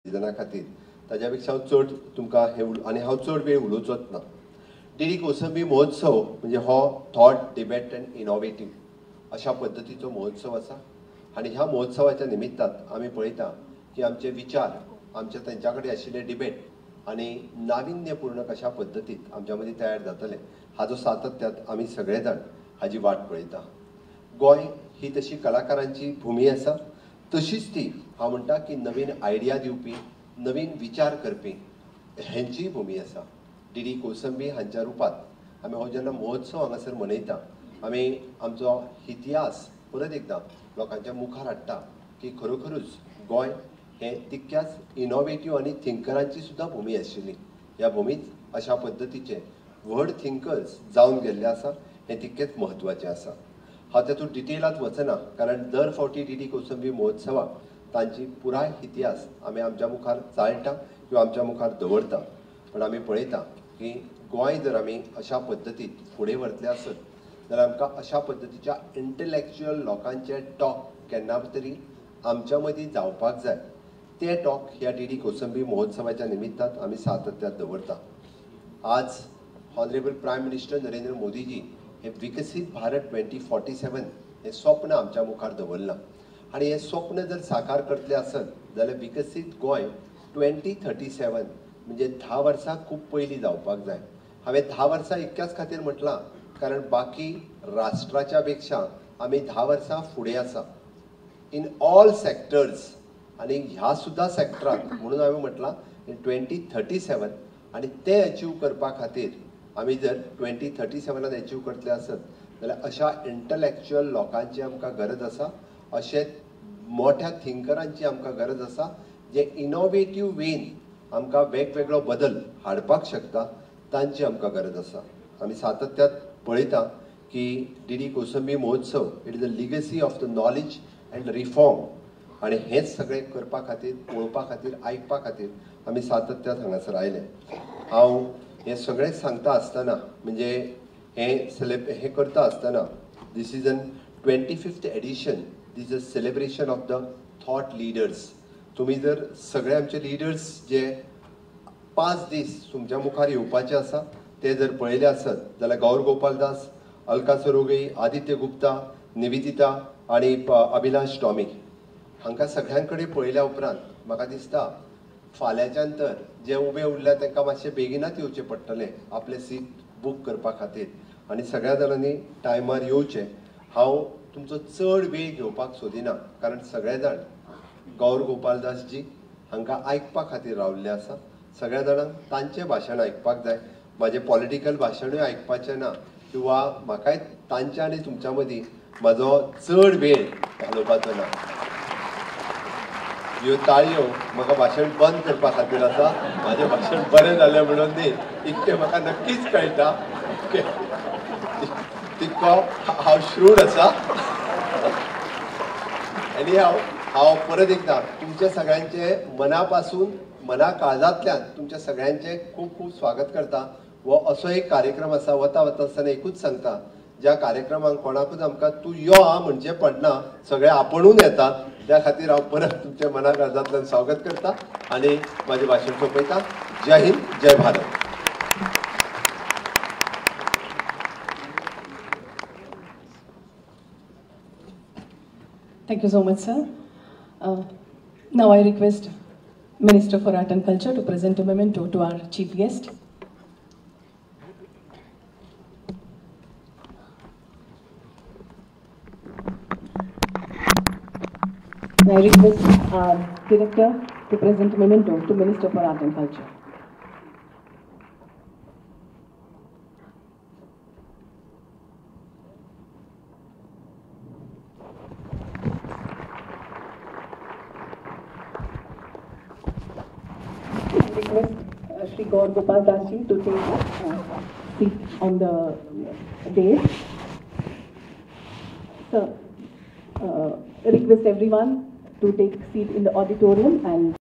सिजना खातीर ताज्या पेक्षा हांव चड तुमकां हे आनी हांव चड वेळ उलोवचोच ना. डीडी कोसंबी महोत्सव म्हणजे हो थॉट डिबेट एंड इनोवेटीव अशा पद्दतीचो महोत्सव आसा आनी ह्या महोत्सवाच्या निमित्तान आमी पळयता की आमचे विचार आमचे तेंच्या कडेन आशिल्ले डिबेट आनी नाविन्यपूर्ण कशा पद्दतीत आमच्या मदीं तयार जातले हाजो सातत्यात आमी सगळे जाण हाजी वाट पळयता. गोंय ही तशी कलाकारांची भूमी आसा, तशीच ती हांव म्हणटा की नवीन आयडिया दिवपी नवीन विचार करपी हेंची भूमी आसा. डीडी कोसंबी हांच्या रुपात आमी हो जेन्ना महोत्सव हांगासर मनयता आमी आमचो इतिहास परत एकदां लोकांच्या मुखार हाडटा की खरोखरूच गोंय हे तितक्याच इनोवेटीव आनी थिंकरांची सुद्दां भूमी आशिल्ली. ह्या भूमीत अशा पद्दतीचे व्हड थिंकर्स जावन गेल्ले आसा हें तितकेंच म्हत्वाचें आसा. हांव तातूंत डिटेलांत वचना कारण दर फावटी डीडी कोसंबी महोत्सवाक तांची पुराय इतिहास आमी आमच्या मुखार चाळटा किंवा आमच्या मुखार दवरता. पण आमी पळयता की गोंय जर आमी अशा पद्दतीत फुडें व्हरतले आसत जाल्यार आमकां अशा पद्दतीच्या इंटलेक्च्युअल लोकांचे टॉक केन्ना तरी आमच्या मदीं जावपाक जाय. ते टॉक ह्या डीडी कोसंबी महोत्सवाच्या निमित्तान आमी सातत्यात दवरता. आज honourable prime minister Narendra Modiji हे विकसीत भारत 2047 हे स्वप्न आमच्या मुखार दवरलां आनी हे स्वप्न जर साकार करतले आसत जाल्यार विकसीत गोंय 2037 म्हणजे 10 वर्सां खूब पयलीं जावपाक जाय. हांवें 10 वर्सां इतक्याच खातीर म्हटलां कारण बाकी राष्ट्राच्या पेक्षा आमी 10 वर्सां फुडें आसा इन ऑल सेक्टर्स आनी ह्या सुद्दां सेक्टरांत म्हणून हांवें म्हटलां इन 2037 आनी ते अचीव करपा खातीर आमी जर 2037 अचीव करतले आसत जाल्यार अशा इंटलेक्च्युअल लोकांची आमकां गरज आसा, अशे मोठ्या थिंकरांची आमकां गरज आसा जे इनोवेटीव वेन आमकां वेगवेगळो बदल हाडपाक शकता तांची आमकां गरज आसा. आमी सातत्यात पळयता की डीडी कोसंबी महोत्सव it is a legacy of the knowledge end reform आनी हेच सगळें करपा खातीर पळोवपा खातीर आयकपा खातीर आमी सातत्यात हांगासर आयले. हांव हे सगळें सांगता आसतना म्हणजे हे करता आसतना this is an 25th edition, this is a celebration of the thought leaders. तुमी जर सगळे आमचे लिडर्स जे 5 दीस तुमच्या मुखार येवपाचे आसा ते जर पळयले आसत जाल्यार गौर गोपाल दास, अलका सरोगई, आदित्य गुप्ता, निवेदिता आनी अभिलाष टॉमी हांकां सगळ्यां कडेन पळयल्या उपरांत म्हाका दिसता फाल्यांच्यान तर जे उबे उरल्या तांकां मातशें बेगिनाच येवचें पडटलें आपलें सीट बूक करपा खातीर आनी सगळ्या जाणांनी टायमार येवचें. हांव तुमचो चड वेळ घेवपाक सोदिना कारण सगळे जाण गौर गोपालदासजी हांकां आयकपा खातीर रावल्ले आसा. सगळ्या जाणांक तांचें भाशण आयकपाक जाय, म्हाजें पॉलिटिकल भाशणूय आयकपाचें ना किंवा म्हाकाय तांच्या आनी तुमच्या मदीं म्हाजो चड वेळ घालोवपाचो ना. ह्यो ताळयो म्हाका भाशण बंद करपा खातीर आसा, म्हाजें भाशण बरें जालें म्हणून न्ही इतकें म्हाका नक्कीच कळटा. तितको हांव श्रूड आसा आनी हांव परत एकदां तुमच्या सगळ्यांचे मना पासून मना काळजांतल्यान तुमच्या सगळ्यांचे खूब खूब स्वागत करता. हो असो एक कार्यक्रम आसा, वता वता आसतना एकूच सांगता, ज्या कार्यक्रमाक कोणाकूच आमकां तूं यो आ म्हणचें पडना, सगळे आपुणून येतात. त्या खातीर हांव परत तुमच्या मना काळजांतल्यान स्वागत करता आनी म्हाजें भाशण सोंपयता. जय हिंद, जय Bharat. Thank you so much, sir. Now I request Minister for Art and Culture to present a memento to our chief guest. I request our director to present a memento to Minister for Art and Culture. I request Shri Gaur Gopal Das ji to take a seat on the dais. Sir, request everyone to take seat in the auditorium and